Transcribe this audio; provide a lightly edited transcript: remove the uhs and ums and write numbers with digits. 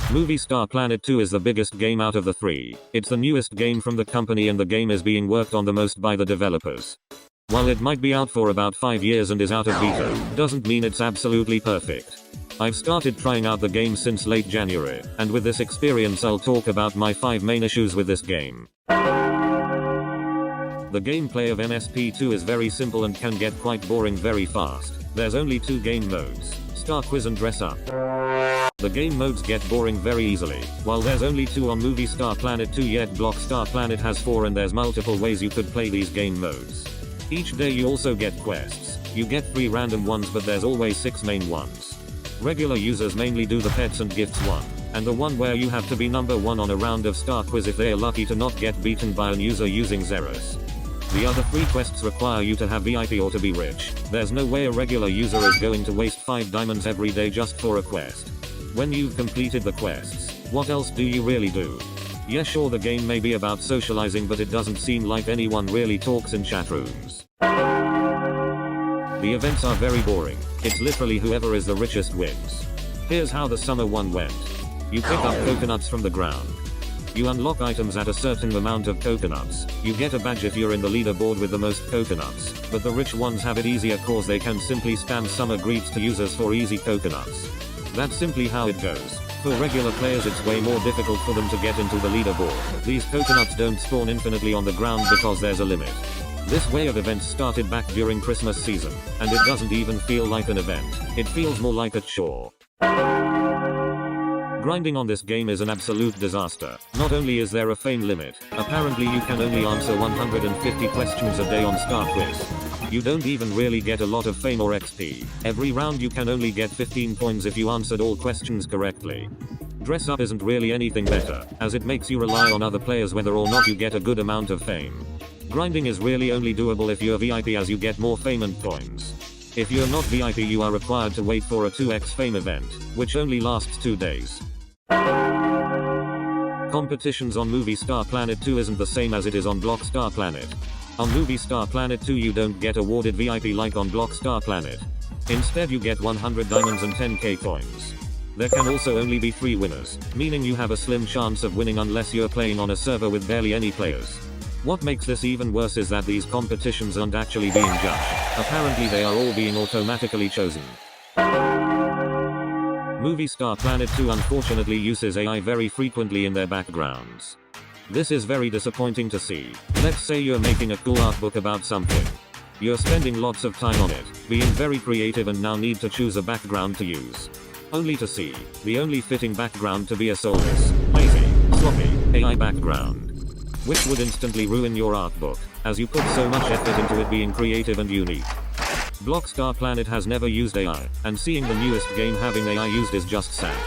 MovieStarPlanet 2 is the biggest game out of the three. It's the newest game from the company and the game is being worked on the most by the developers. While it might be out for about 5 years and is out of beta, doesn't mean it's absolutely perfect. I've started trying out the game since late January, and with this experience I'll talk about my 5 main issues with this game. The gameplay of MSP2 is very simple and can get quite boring very fast. There's only 2 game modes, Star Quiz and Dress Up. The game modes get boring very easily. While there's only 2 on MovieStarPlanet 2 yet, BlockStarPlanet has 4 and there's multiple ways you could play these game modes. Each day you also get quests. You get 3 random ones but there's always 6 main ones. Regular users mainly do the pets and gifts one, and the one where you have to be number 1 on a round of Star Quiz if they are lucky to not get beaten by an user using Zeros. The other 3 quests require you to have VIP or to be rich. There's no way a regular user is going to waste 5 diamonds every day just for a quest. When you've completed the quests, what else do you really do? Yeah, sure, the game may be about socializing, but it doesn't seem like anyone really talks in chat rooms. The events are very boring. It's literally whoever is the richest wins. Here's how the summer one went. You pick up coconuts from the ground. You unlock items at a certain amount of coconuts. You get a badge if you're in the leaderboard with the most coconuts, but the rich ones have it easier cause they can simply spam summer greets to users for easy coconuts. That's simply how it goes. For regular players it's way more difficult for them to get into the leaderboard. These coconuts don't spawn infinitely on the ground because there's a limit. This way of events started back during Christmas season, and it doesn't even feel like an event. It feels more like a chore. Grinding on this game is an absolute disaster. Not only is there a fame limit, apparently you can only answer 150 questions a day on Star Quiz. You don't even really get a lot of fame or XP. Every round you can only get 15 points if you answered all questions correctly. Dress Up isn't really anything better, as it makes you rely on other players whether or not you get a good amount of fame. Grinding is really only doable if you're VIP, as you get more fame and coins. If you're not VIP you are required to wait for a 2x fame event, which only lasts 2 days. Competitions on MovieStarPlanet 2 isn't the same as it is on BlockStarPlanet. On MovieStarPlanet 2 you don't get awarded VIP like on BlockStarPlanet. Instead you get 100 diamonds and 10k coins. There can also only be 3 winners, meaning you have a slim chance of winning unless you're playing on a server with barely any players. What makes this even worse is that these competitions aren't actually being judged. Apparently they are all being automatically chosen. MovieStarPlanet 2 unfortunately uses AI very frequently in their backgrounds. This is very disappointing to see. Let's say you're making a cool art book about something. You're spending lots of time on it, being very creative, and now need to choose a background to use. Only to see the only fitting background to be a soulless, lazy, sloppy AI background, which would instantly ruin your art book, as you put so much effort into it being creative and unique. BlockStarPlanet has never used AI, and seeing the newest game having AI used is just sad.